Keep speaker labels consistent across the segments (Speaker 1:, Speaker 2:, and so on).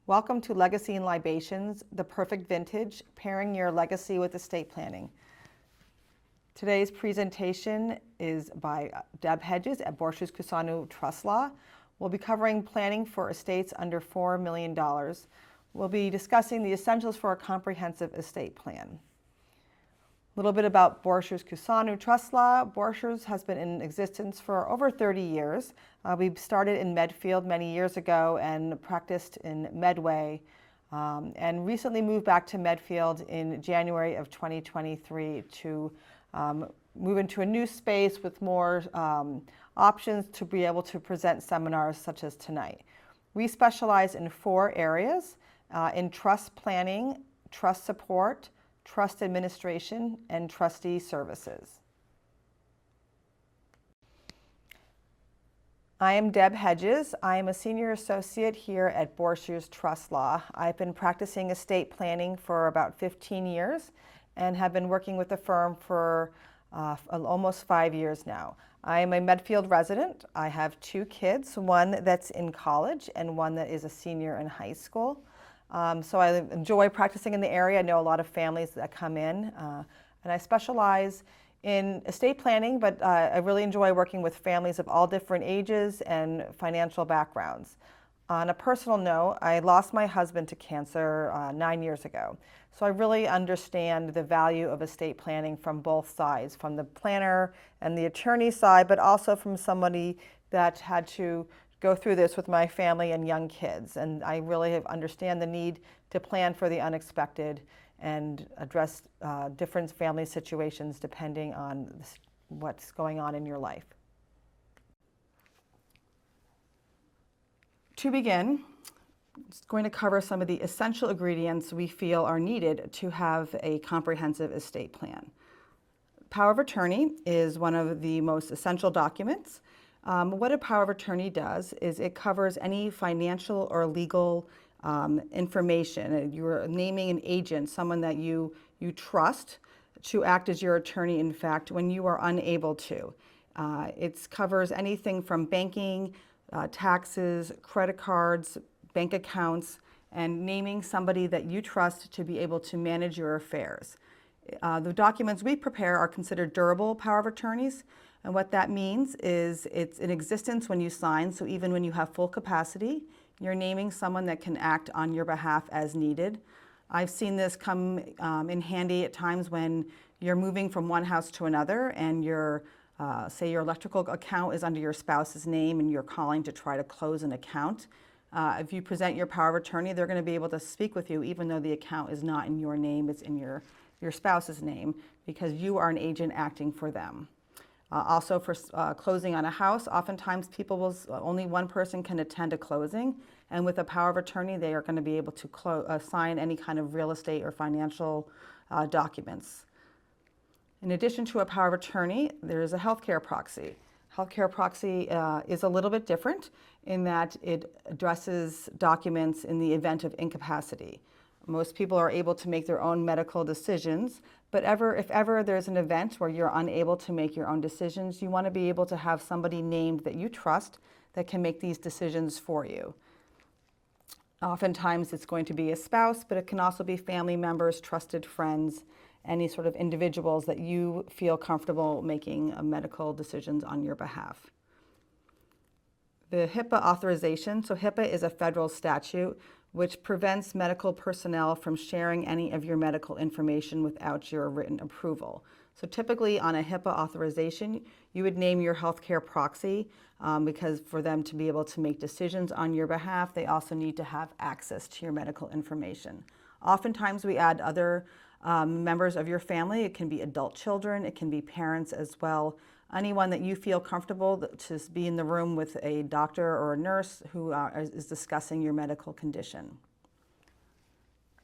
Speaker 1: Welcome to Legacy and Libations, the perfect vintage, pairing your legacy with estate planning. Today's presentation is by Deb Hedges at Borchers Kusanu Trust Law. We'll be covering planning for estates under $4 million. We'll be discussing the essentials for a comprehensive estate plan. A little bit about Borchers Kusanu Trust Law. Borchers has been in existence for over 30 years. We started in Medfield many years ago and practiced in Medway, and recently moved back to Medfield in January of 2023 to move into a new space with more options to be able to present seminars such as tonight. We specialize in 4 areas, in trust planning, trust support, trust administration, and trustee services. I am Deb Hedges. I am a senior associate here at Borchers Trust Law. I've been practicing estate planning for about 15 years and have been working with the firm for almost 5 years now. I am a Medfield resident. I have 2 kids, one that's in college and one that is a senior in high school. So I enjoy practicing in the area. I know a lot of families that come in, and I specialize in estate planning, but I really enjoy working with families of all different ages and financial backgrounds. On a personal note, I lost my husband to cancer 9 years ago. So I really understand the value of estate planning from both sides, from the planner and the attorney side, but also from somebody that had to go through this with my family and young kids. And I really understand the need to plan for the unexpected and address different family situations depending on what's going on in your life. To begin, I'm just going to cover some of the essential ingredients we feel are needed to have a comprehensive estate plan. Power of attorney is one of the most essential documents. What a power of attorney does is it covers any financial or legal information. You're naming an agent, someone that you trust to act as your attorney, in fact, when you are unable to. It covers anything from banking, taxes, credit cards, bank accounts, and naming somebody that you trust to be able to manage your affairs. The documents we prepare are considered durable power of attorneys. And what that means is it's in existence when you sign, so even when you have full capacity, you're naming someone that can act on your behalf as needed. I've seen this come in handy at times when you're moving from one house to another and say your electrical account is under your spouse's name and you're calling to try to close an account. If you present your power of attorney, they're going to be able to speak with you even though the account is not in your name, it's in your spouse's name, because you are an agent acting for them. Also for closing on a house, oftentimes only one person can attend a closing, and with a power of attorney, they are going to be able to sign any kind of real estate or financial documents. In addition to a power of attorney, there is a healthcare proxy. Healthcare proxy is a little bit different in that it addresses documents in the event of incapacity. Most people are able to make their own medical decisions, but if ever there's an event where you're unable to make your own decisions, you want to be able to have somebody named that you trust that can make these decisions for you. Oftentimes it's going to be a spouse, but it can also be family members, trusted friends, any sort of individuals that you feel comfortable making medical decisions on your behalf. The HIPAA authorization, so HIPAA is a federal statute which prevents medical personnel from sharing any of your medical information without your written approval. So typically on a HIPAA authorization, you would name your healthcare proxy because for them to be able to make decisions on your behalf, they also need to have access to your medical information. Oftentimes we add other members of your family. It can be adult children, it can be parents as well. Anyone that you feel comfortable to be in the room with a doctor or a nurse who is discussing your medical condition.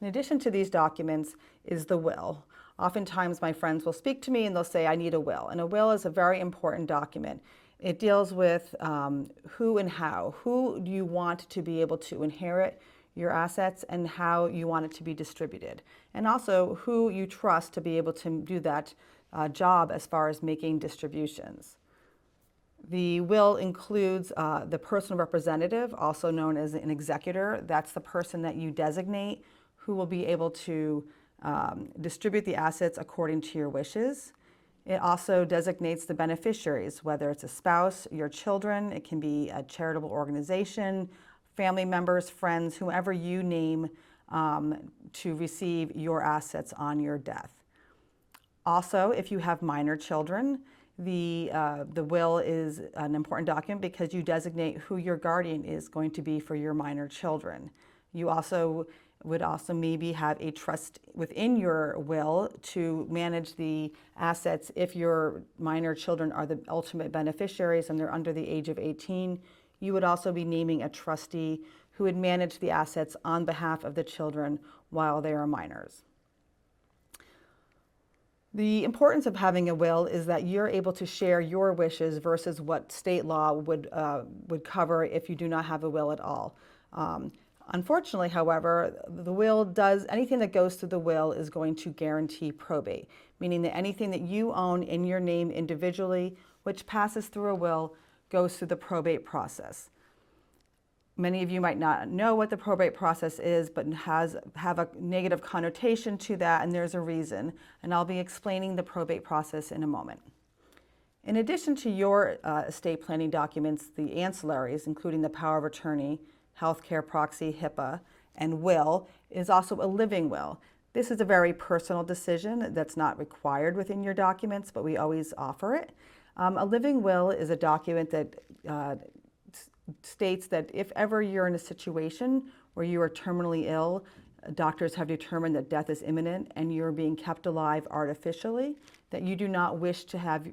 Speaker 1: In addition to these documents is the will. Oftentimes my friends will speak to me and they'll say, I need a will. And a will is a very important document. It deals with who and how. Who do you want to be able to inherit your assets and how you want it to be distributed. And also who you trust to be able to do that job as far as making distributions. The will includes the personal representative, also known as an executor. That's the person that you designate who will be able to distribute the assets according to your wishes. It also designates the beneficiaries, whether it's a spouse, your children, it can be a charitable organization, family members, friends, whoever you name to receive your assets on your death. Also, if you have minor children, the will is an important document because you designate who your guardian is going to be for your minor children. You also would also maybe have a trust within your will to manage the assets if your minor children are the ultimate beneficiaries and they're under the age of 18. You would also be naming a trustee who would manage the assets on behalf of the children while they are minors. The importance of having a will is that you're able to share your wishes versus what state law would cover if you do not have a will at all. Unfortunately, however, the will does, anything that goes through the will is going to guarantee probate, meaning that anything that you own in your name individually, which passes through a will, goes through the probate process. Many of you might not know what the probate process is, but have a negative connotation to that, and there's a reason. And I'll be explaining the probate process in a moment. In addition to your estate planning documents, the ancillaries, including the power of attorney, healthcare proxy, HIPAA, and will, is also a living will. This is a very personal decision that's not required within your documents, but we always offer it. A living will is a document that states that if ever you're in a situation where you are terminally ill, doctors have determined that death is imminent and you're being kept alive artificially, that you do not wish to have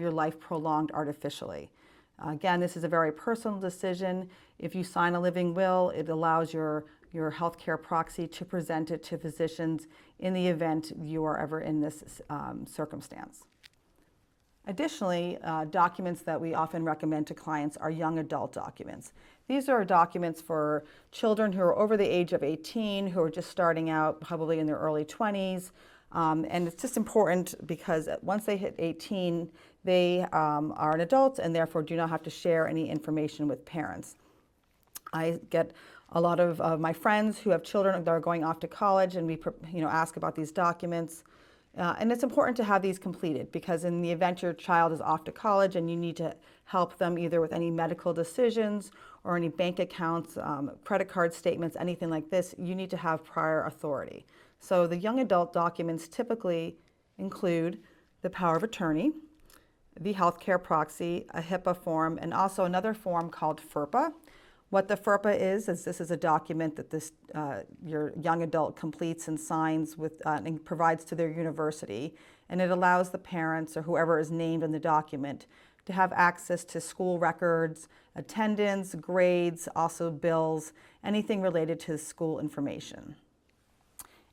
Speaker 1: your life prolonged artificially. Again, this is a very personal decision. If you sign a living will, it allows your healthcare proxy to present it to physicians in the event you are ever in this circumstance. Additionally, documents that we often recommend to clients are young adult documents. These are documents for children who are over the age of 18, who are just starting out, probably in their early 20s. And it's just important because once they hit 18, they are an adult and therefore do not have to share any information with parents. I get a lot of my friends who have children that are going off to college, and we ask about these documents. And it's important to have these completed because in the event your child is off to college and you need to help them either with any medical decisions or any bank accounts, credit card statements, anything like this, you need to have prior authority. So the young adult documents typically include the power of attorney, the healthcare proxy, a HIPAA form, and also another form called FERPA. What the FERPA is this is a document that your young adult completes and signs with and provides to their university, and it allows the parents or whoever is named in the document to have access to school records, attendance, grades, also bills, anything related to school information.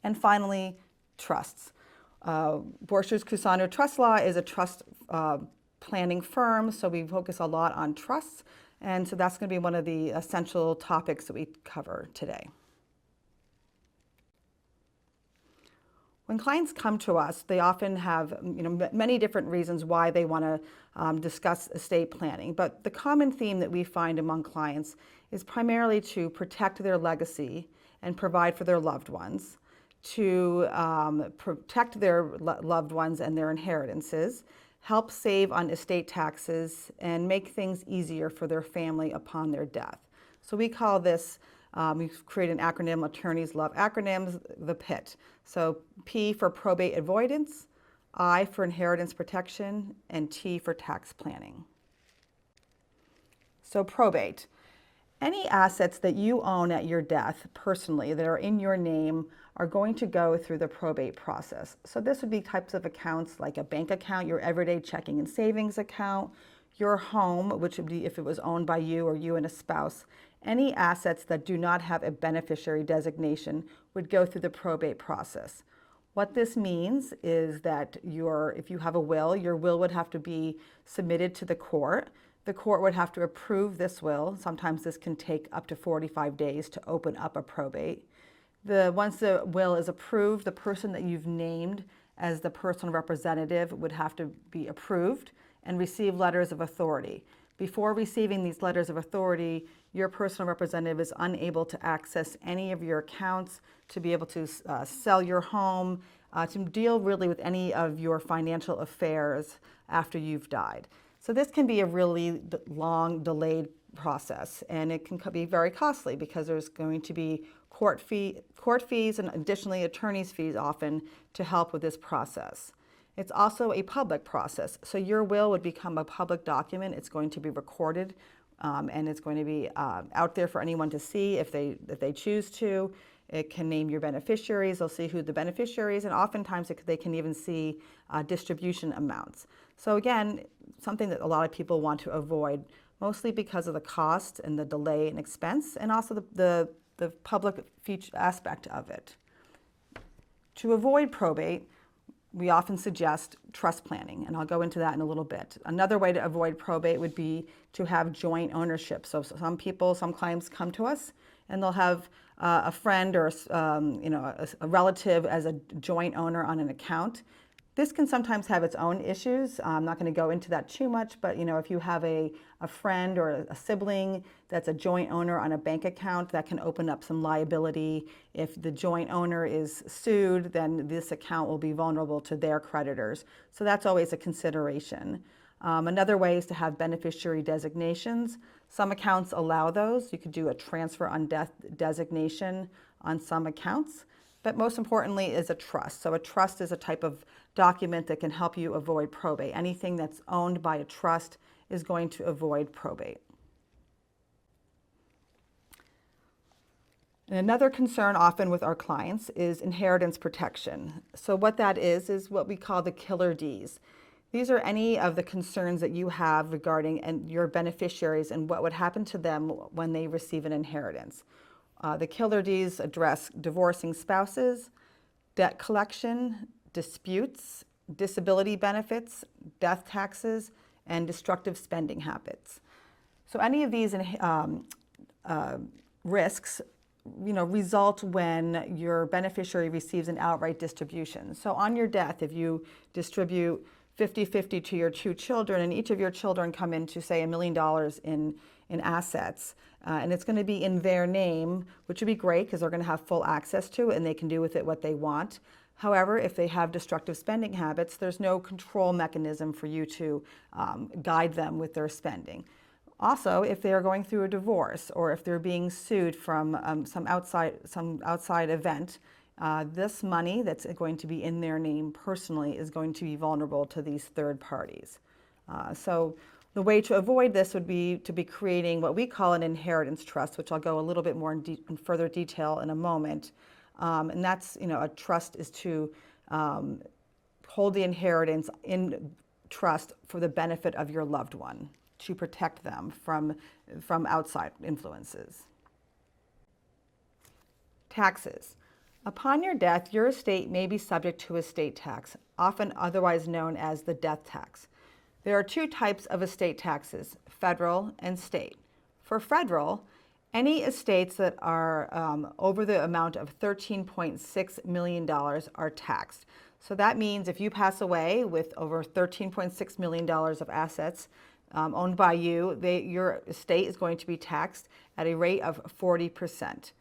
Speaker 1: And finally, trusts. Borchers Kusaner Trust Law is a trust planning firm, so we focus a lot on trusts. And so that's going to be one of the essential topics that we cover today. When clients come to us, they often have many different reasons why they want to discuss estate planning. But the common theme that we find among clients is primarily to protect their legacy and provide for their loved ones, to protect their loved ones and their inheritances, help save on estate taxes, and make things easier for their family upon their death. So we call this, we've created an acronym, attorneys love acronyms, the PIT. So P for probate avoidance, I for inheritance protection, and T for tax planning. So probate. Any assets that you own at your death personally that are in your name are going to go through the probate process. So this would be types of accounts like a bank account, your everyday checking and savings account, your home, which would be if it was owned by you or you and a spouse. Any assets that do not have a beneficiary designation would go through the probate process. What this means is that if you have a will, your will would have to be submitted to the court. The court would have to approve this will. Sometimes this can take up to 45 days to open up a probate. Once the will is approved, the person that you've named as the personal representative would have to be approved. and receive letters of authority. Before receiving these letters of authority, your personal representative is unable to access any of your accounts, to be able to sell your home, to deal really with any of your financial affairs after you've died. So this can be a really long, delayed process, and it can be very costly because there's going to be court fees and additionally attorney's fees often to help with this process. It's also a public process, so your will would become a public document. It's going to be recorded, and it's going to be out there for anyone to see if they choose to. It can name your beneficiaries. They'll see who the beneficiaries, and oftentimes they can even see distribution amounts. So again, something that a lot of people want to avoid, mostly because of the cost and the delay and expense, and also the public feature aspect of it. To avoid probate, we often suggest trust planning, and I'll go into that in a little bit. Another way to avoid probate would be to have joint ownership. So some clients come to us, and they'll have a friend or a relative as a joint owner on an account. This can sometimes have its own issues. I'm not going to go into that too much, but if you have a friend or a sibling that's a joint owner on a bank account, that can open up some liability. If the joint owner is sued, then this account will be vulnerable to their creditors. So that's always a consideration. Another way is to have beneficiary designations. Some accounts allow those. You could do a transfer on death designation on some accounts. But most importantly is a trust. So a trust is a type of document that can help you avoid probate. Anything that's owned by a trust is going to avoid probate. And another concern often with our clients is inheritance protection. So what that is what we call the killer Ds. These are any of the concerns that you have regarding your beneficiaries and what would happen to them when they receive an inheritance. The killer Ds address divorcing spouses, debt collection, disputes, disability benefits, death taxes, and destructive spending habits. So any of these risks result when your beneficiary receives an outright distribution. So on your death, if you distribute 50-50 to your two children, and each of your children come into, say, $1 million in assets, and it's going to be in their name, which would be great because they're going to have full access to it and they can do with it what they want. However, if they have destructive spending habits, there's no control mechanism for you to guide them with their spending. Also, if they are going through a divorce or if they're being sued from some outside event, this money that's going to be in their name personally is going to be vulnerable to these third parties. So the way to avoid this would be to be creating what we call an inheritance trust, which I'll go a little bit more in further detail in a moment. And that's, a trust is to hold the inheritance in trust for the benefit of your loved one, to protect them from outside influences. Taxes. Upon your death, your estate may be subject to estate tax, often otherwise known as the death tax. There are two types of estate taxes, federal and state. For federal, any estates that are over the amount of $13.6 million are taxed. So that means if you pass away with over $13.6 million of assets owned by you, your estate is going to be taxed at a rate of 40%.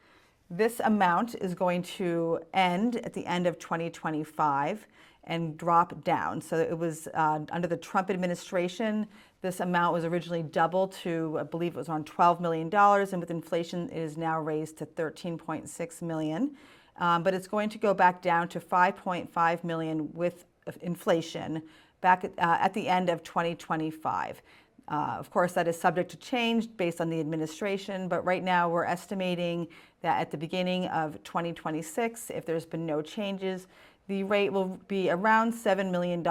Speaker 1: This amount is going to end at the end of 2025 and drop down. So it was under the Trump administration, this amount was originally doubled to, I believe it was around $12 million, and with inflation it is now raised to $13.6 million. But it's going to go back down to $5.5 million with inflation back at the end of 2025. Of course, that is subject to change based on the administration, but right now we're estimating that at the beginning of 2026, if there's been no changes, the rate will be around $7 million,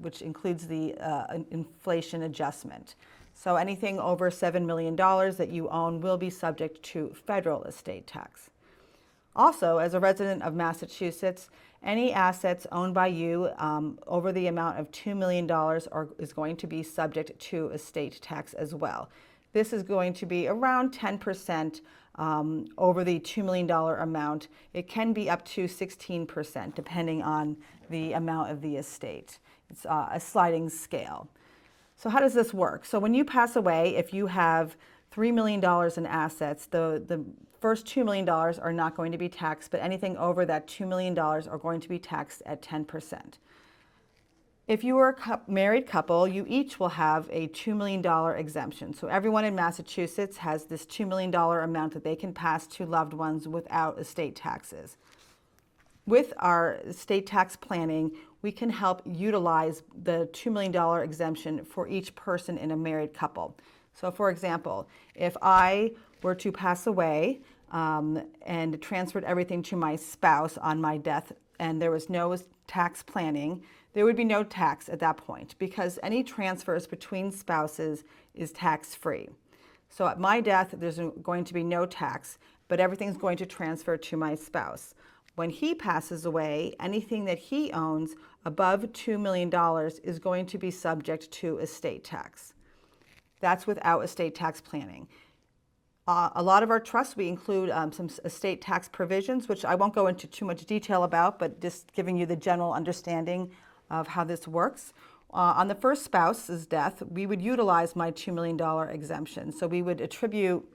Speaker 1: which includes the inflation adjustment. So anything over $7 million that you own will be subject to federal estate tax. Also, as a resident of Massachusetts, any assets owned by you over the amount of $2 million is going to be subject to estate tax as well. This is going to be around 10% over the $2 million amount. It can be up to 16% depending on the amount of the estate. It's a sliding scale. So how does this work? So when you pass away, if you have $3 million in assets, the first $2 million are not going to be taxed, but anything over that $2 million are going to be taxed at 10%. If you are a married couple, you each will have a $2 million exemption. So everyone in Massachusetts has this $2 million amount that they can pass to loved ones without estate taxes. With our estate tax planning, we can help utilize the $2 million exemption for each person in a married couple. So for example, if I were to pass away and transferred everything to my spouse on my death and there was no tax planning, there would be no tax at that point because any transfers between spouses is tax-free. So at my death, there's going to be no tax, but everything's going to transfer to my spouse. When he passes away, anything that he owns above $2 million is going to be subject to estate tax. That's without estate tax planning. A lot of our trusts, we include some estate tax provisions, which I won't go into too much detail about, but just giving you the general understanding of how this works. On the first spouse's death, we would utilize my $2 million exemption. So we would attribute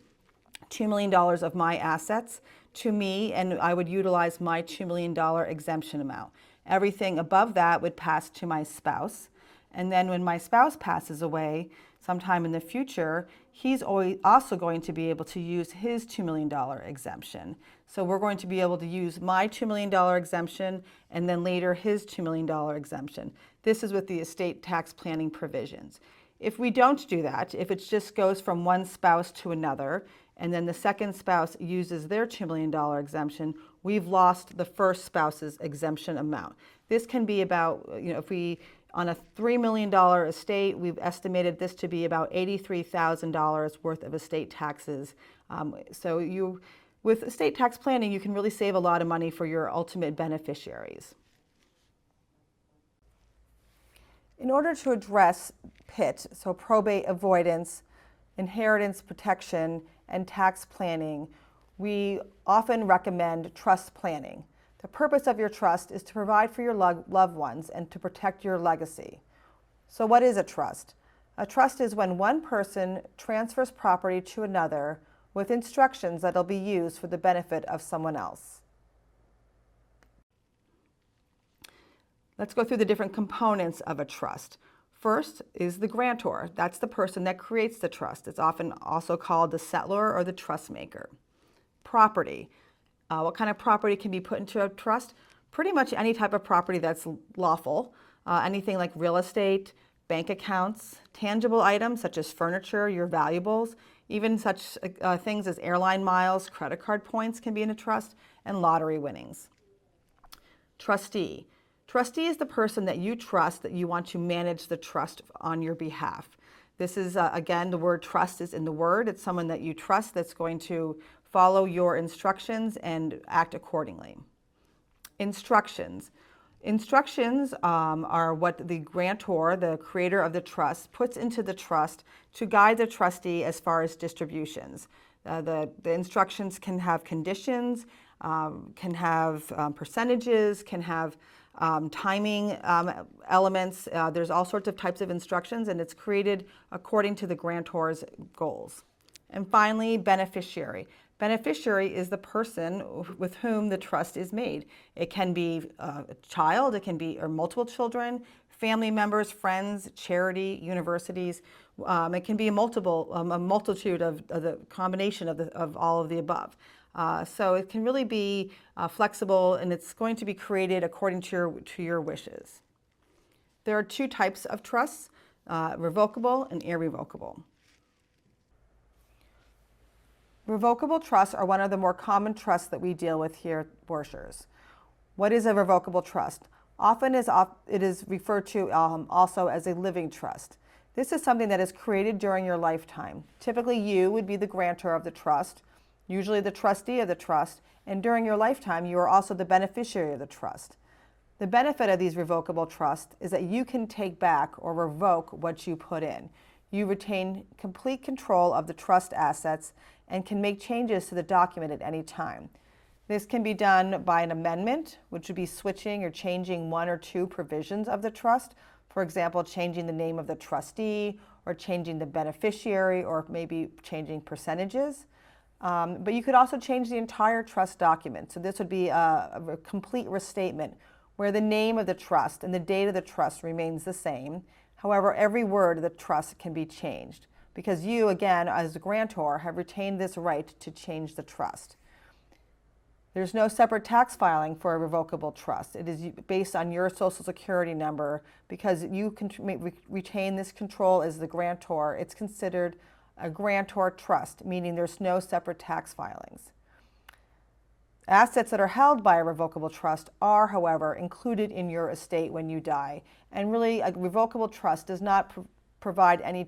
Speaker 1: $2 million of my assets to me, and I would utilize my $2 million exemption amount. Everything above that would pass to my spouse. And then when my spouse passes away, sometime in the future, he's also going to be able to use his $2 million exemption. So we're going to be able to use my $2 million exemption and then later his $2 million exemption. This is with the estate tax planning provisions. If we don't do that, if it just goes from one spouse to another, and then the second spouse uses their $2 million exemption, we've lost the first spouse's exemption amount. This can be about, if we, on a $3 million estate, we've estimated this to be about $83,000 worth of estate taxes. With estate tax planning, you can really save a lot of money for your ultimate beneficiaries. In order to address PIT, so probate avoidance, inheritance protection, and tax planning, we often recommend trust planning. The purpose of your trust is to provide for your loved ones and to protect your legacy. So what is a trust? A trust is when one person transfers property to another with instructions that will be used for the benefit of someone else. Let's go through the different components of a trust. First is the grantor. That's the person that creates the trust. It's often also called the settlor or the trust maker. Property. What kind of property can be put into a trust? Pretty much any type of property that's lawful. Anything like real estate, bank accounts, tangible items such as furniture, your valuables, even such things as airline miles, credit card points can be in a trust, and lottery winnings. Trustee. Trustee is the person that you trust that you want to manage the trust on your behalf. This is, again, the word trust is in the word. It's someone that you trust that's going to follow your instructions and act accordingly. Instructions. Instructions are what the grantor, the creator of the trust, puts into the trust to guide the trustee as far as distributions. The instructions can have conditions, can have percentages, can have timing elements. There's all sorts of types of instructions, and it's created according to the grantor's goals. And finally, beneficiary. Beneficiary is the person with whom the trust is made. It can be a child, it can be or multiple children, family members, friends, charity, universities. It can be a multitude of the combination of all of the above. So it can really be flexible, and it's going to be created according to your wishes. There are two types of trusts, revocable and irrevocable. Revocable trusts are one of the more common trusts that we deal with here at Borchers. What is a revocable trust? Often it is referred to also as a living trust. This is something that is created during your lifetime. Typically, you would be the grantor of the trust, usually the trustee of the trust, and during your lifetime, you are also the beneficiary of the trust. The benefit of these revocable trusts is that you can take back or revoke what you put in. You retain complete control of the trust assets and can make changes to the document at any time. This can be done by an amendment, which would be switching or changing one or two provisions of the trust. For example, changing the name of the trustee, or changing the beneficiary, or maybe changing percentages. But you could also change the entire trust document. So this would be a complete restatement where the name of the trust and the date of the trust remains the same. However, every word of the trust can be changed because you, again, as the grantor, have retained this right to change the trust. There's no separate tax filing for a revocable trust. It is based on your Social Security number. Because you can retain this control as the grantor, it's considered a grantor trust, meaning there's no separate tax filings. Assets that are held by a revocable trust are, however, included in your estate when you die. And really, a revocable trust does not provide any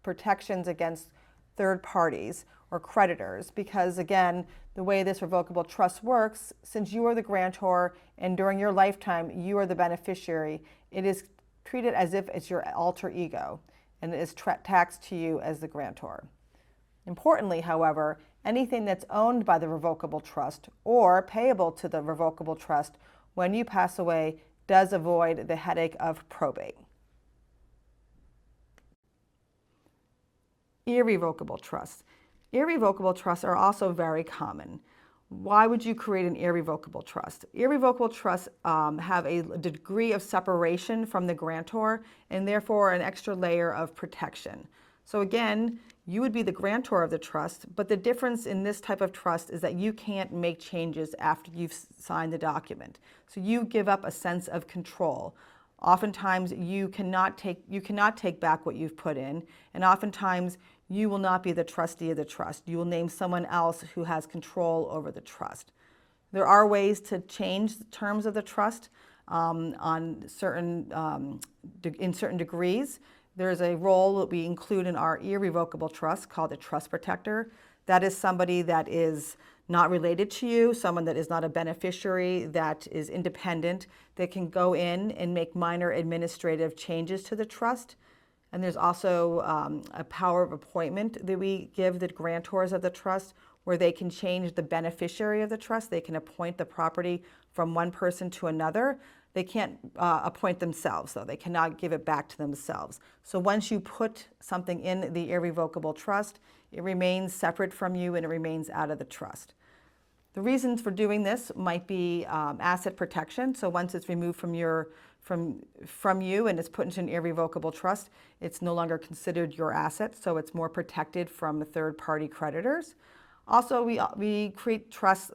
Speaker 1: protections against third parties or creditors because, again, the way this revocable trust works, since you are the grantor and during your lifetime you are the beneficiary, it is treated as if it's your alter ego and it is taxed to you as the grantor. Importantly, however, anything that's owned by the revocable trust or payable to the revocable trust when you pass away does avoid the headache of probate. Irrevocable trusts. Irrevocable trusts are also very common. Why would you create an irrevocable trust? Irrevocable trusts have a degree of separation from the grantor and therefore an extra layer of protection. So again, you would be the grantor of the trust, but the difference in this type of trust is that you can't make changes after you've signed the document. So you give up a sense of control. Oftentimes you cannot take back what you've put in, and oftentimes you will not be the trustee of the trust. You will name someone else who has control over the trust. There are ways to change the terms of the trust in certain degrees. There's a role that we include in our irrevocable trust called a trust protector. That is somebody that is not related to you, someone that is not a beneficiary, that is independent, that can go in and make minor administrative changes to the trust. And there's also a power of appointment that we give the grantors of the trust where they can change the beneficiary of the trust. They can appoint the property from one person to another. They can't appoint themselves, though. They cannot give it back to themselves. So once you put something in the irrevocable trust, it remains separate from you and it remains out of the trust. The reasons for doing this might be asset protection. So once it's removed from you and it's put into an irrevocable trust, it's no longer considered your asset, so it's more protected from third-party creditors. Also, we create trusts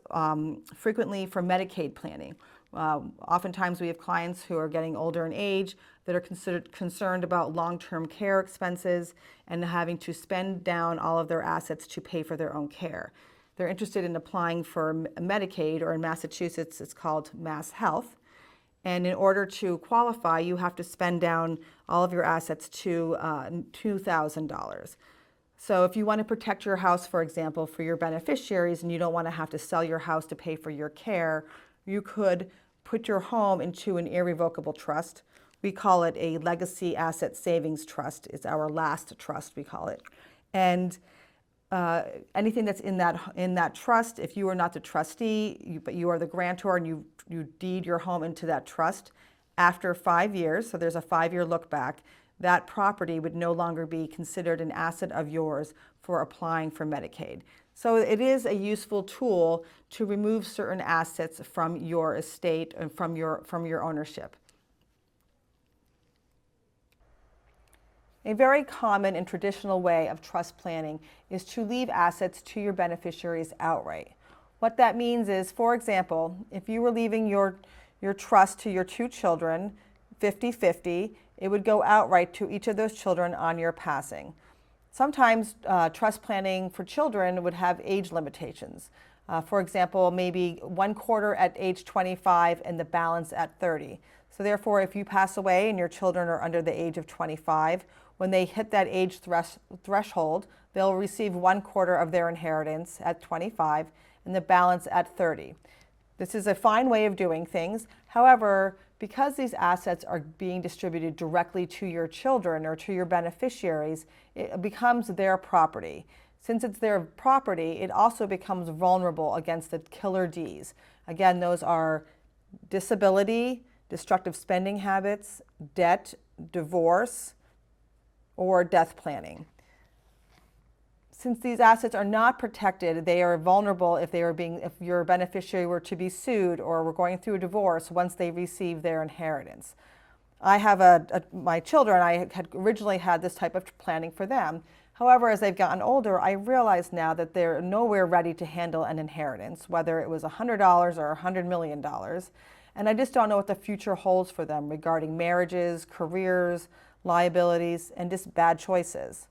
Speaker 1: frequently for Medicaid planning. Oftentimes we have clients who are getting older in age that are concerned about long-term care expenses and having to spend down all of their assets to pay for their own care. They're interested in applying for Medicaid, or in Massachusetts it's called Mass Health. And in order to qualify, you have to spend down all of your assets to $2,000. So if you want to protect your house, for example, for your beneficiaries, and you don't want to have to sell your house to pay for your care, you could put your home into an irrevocable trust. We call it a legacy asset savings trust. It's our last trust, we call it. And anything that's in that trust, if you are not the trustee, but you are the grantor and you deed your home into that trust, after 5 years, so there's a 5-year look back, that property would no longer be considered an asset of yours for applying for Medicaid. So it is a useful tool to remove certain assets from your estate and from your ownership. A very common and traditional way of trust planning is to leave assets to your beneficiaries outright. What that means is, for example, if you were leaving your trust to your 2 children, 50-50, it would go outright to each of those children on your passing. Sometimes trust planning for children would have age limitations. For example, maybe 1/4 at age 25 and the balance at 30. So therefore, if you pass away and your children are under the age of 25, when they hit that age threshold, they'll receive 1/4 of their inheritance at 25 and the balance at 30. This is a fine way of doing things. However, because these assets are being distributed directly to your children or to your beneficiaries, it becomes their property. Since it's their property, it also becomes vulnerable against the killer Ds. Again, those are disability, destructive spending habits, debt, divorce, or death planning. Since these assets are not protected, they are vulnerable if your beneficiary were to be sued or were going through a divorce once they receive their inheritance. I have my children, I had originally had this type of planning for them. However, as they've gotten older, I realize now that they're nowhere ready to handle an inheritance, whether it was $100 or $100 million. And I just don't know what the future holds for them regarding marriages, careers, liabilities, and just bad choices.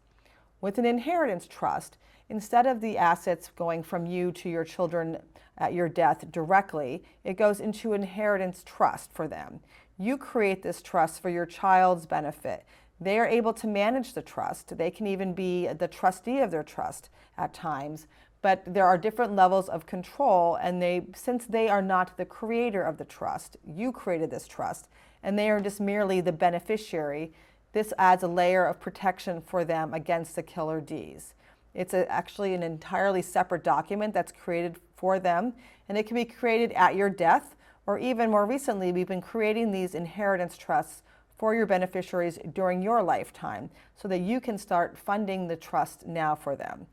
Speaker 1: With an inheritance trust, instead of the assets going from you to your children at your death directly, it goes into inheritance trust for them. You create this trust for your child's benefit. They are able to manage the trust. They can even be the trustee of their trust at times, but there are different levels of control, and since they are not the creator of the trust, you created this trust, and they are just merely the beneficiary. This adds a layer of protection for them against the killer Ds. It's actually an entirely separate document that's created for them, and it can be created at your death, or even more recently, we've been creating these inheritance trusts for your beneficiaries during your lifetime so that you can start funding the trust now for them.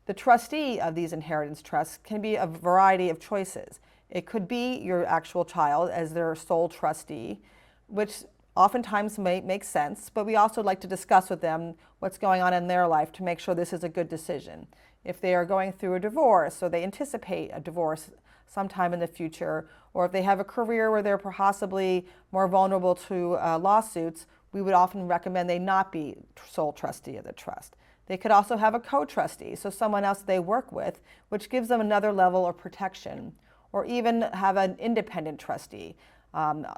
Speaker 1: The trustee of these inheritance trusts can be a variety of choices. It could be your actual child as their sole trustee, which oftentimes may make sense, but we also like to discuss with them what's going on in their life to make sure this is a good decision. If they are going through a divorce, or they anticipate a divorce sometime in the future, or if they have a career where they're possibly more vulnerable to lawsuits, we would often recommend they not be sole trustee of the trust. They could also have a co-trustee, so someone else they work with, which gives them another level of protection, or even have an independent trustee,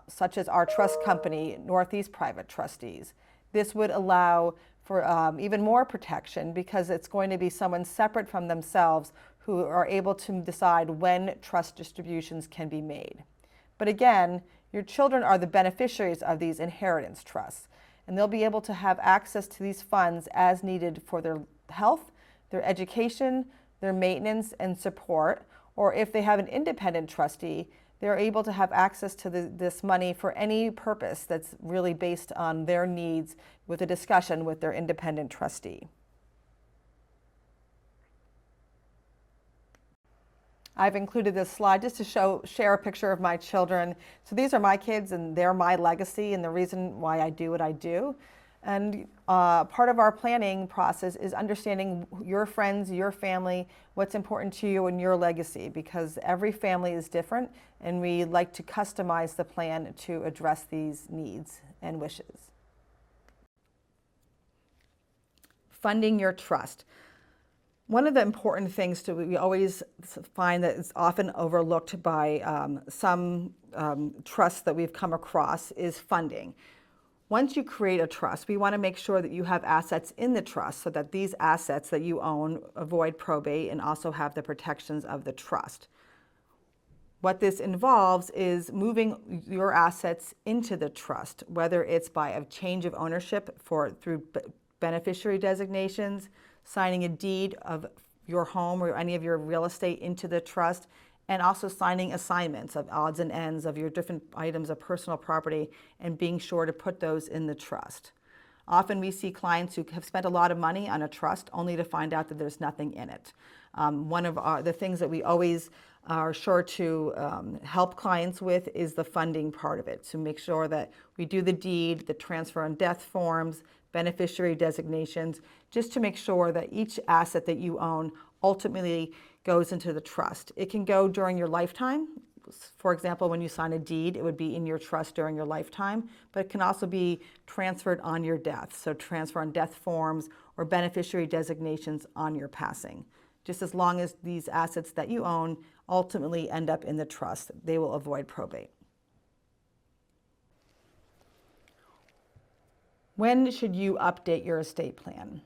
Speaker 1: such as our trust company, Northeast Private Trustees. This would allow for even more protection because it's going to be someone separate from themselves who are able to decide when trust distributions can be made. But again, your children are the beneficiaries of these inheritance trusts, and they'll be able to have access to these funds as needed for their health, their education, their maintenance and support, or if they have an independent trustee, they're able to have access to this money for any purpose that's really based on their needs with a discussion with their independent trustee. I've included this slide just to share a picture of my children. So these are my kids and they're my legacy and the reason why I do what I do. And part of our planning process is understanding your friends, your family, what's important to you and your legacy, because every family is different and we like to customize the plan to address these needs and wishes. Funding your trust. One of the important things we always find that is often overlooked by some trusts that we've come across is funding. Once you create a trust, we want to make sure that you have assets in the trust so that these assets that you own avoid probate and also have the protections of the trust. What this involves is moving your assets into the trust, whether it's by a change of ownership through beneficiary designations, signing a deed of your home or any of your real estate into the trust, and also signing assignments of odds and ends of your different items of personal property and being sure to put those in the trust. Often we see clients who have spent a lot of money on a trust only to find out that there's nothing in it. One of the things that we always are sure to help clients with is the funding part of it, to make sure that we do the deed, the transfer and death forms, beneficiary designations, just to make sure that each asset that you own ultimately goes into the trust. It can go during your lifetime. For example, when you sign a deed, it would be in your trust during your lifetime, but it can also be transferred on your death. So transfer on death forms or beneficiary designations on your passing. Just as long as these assets that you own ultimately end up in the trust, they will avoid probate. When should you update your estate plan?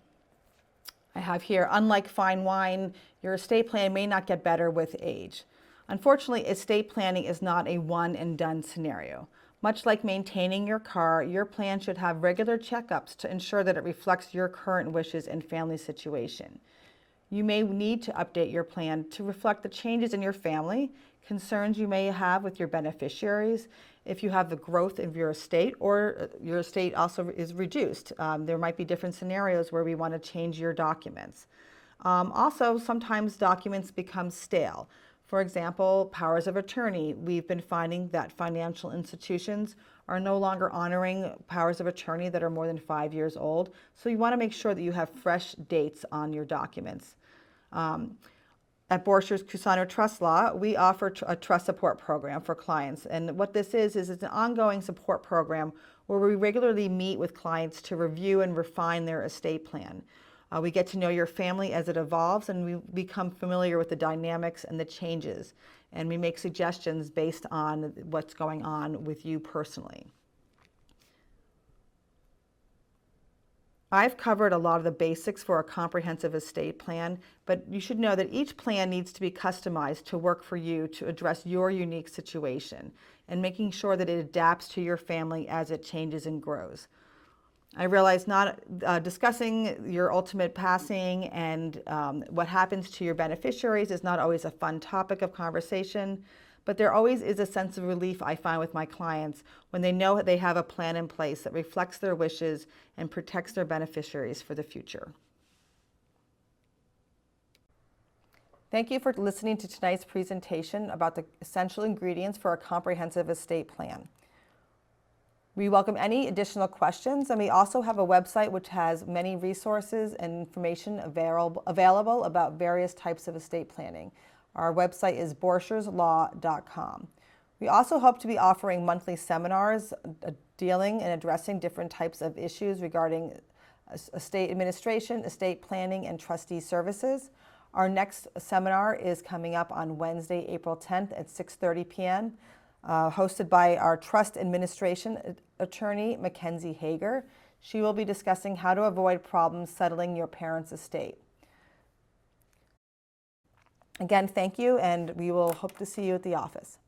Speaker 1: I have here, unlike fine wine, your estate plan may not get better with age. Unfortunately, estate planning is not a one and done scenario. Much like maintaining your car, your plan should have regular checkups to ensure that it reflects your current wishes and family situation. You may need to update your plan to reflect the changes in your family, concerns you may have with your beneficiaries, if you have the growth of your estate or your estate also is reduced. There might be different scenarios where we want to change your documents. Also, sometimes documents become stale. For example, powers of attorney. We've been finding that financial institutions are no longer honoring powers of attorney that are more than 5 years old. So you want to make sure that you have fresh dates on your documents. At Borchers Cusano Trust Law, we offer a trust support program for clients. And what this is it's an ongoing support program where we regularly meet with clients to review and refine their estate plan. We get to know your family as it evolves, and we become familiar with the dynamics and the changes. And we make suggestions based on what's going on with you personally. I've covered a lot of the basics for a comprehensive estate plan, but you should know that each plan needs to be customized to work for you to address your unique situation and making sure that it adapts to your family as it changes and grows. I realize not discussing your ultimate passing and what happens to your beneficiaries is not always a fun topic of conversation, but there always is a sense of relief I find with my clients when they know they have a plan in place that reflects their wishes and protects their beneficiaries for the future. Thank you for listening to tonight's presentation about the essential ingredients for a comprehensive estate plan. We welcome any additional questions, and we also have a website which has many resources and information available about various types of estate planning. Our website is borcherslaw.com. We also hope to be offering monthly seminars dealing and addressing different types of issues regarding estate administration, estate planning, and trustee services. Our next seminar is coming up on Wednesday, April 10th at 6:30 p.m., hosted by our trust administration attorney, Mackenzie Hager. She will be discussing how to avoid problems settling your parents' estate. Again, thank you, and we will hope to see you at the office.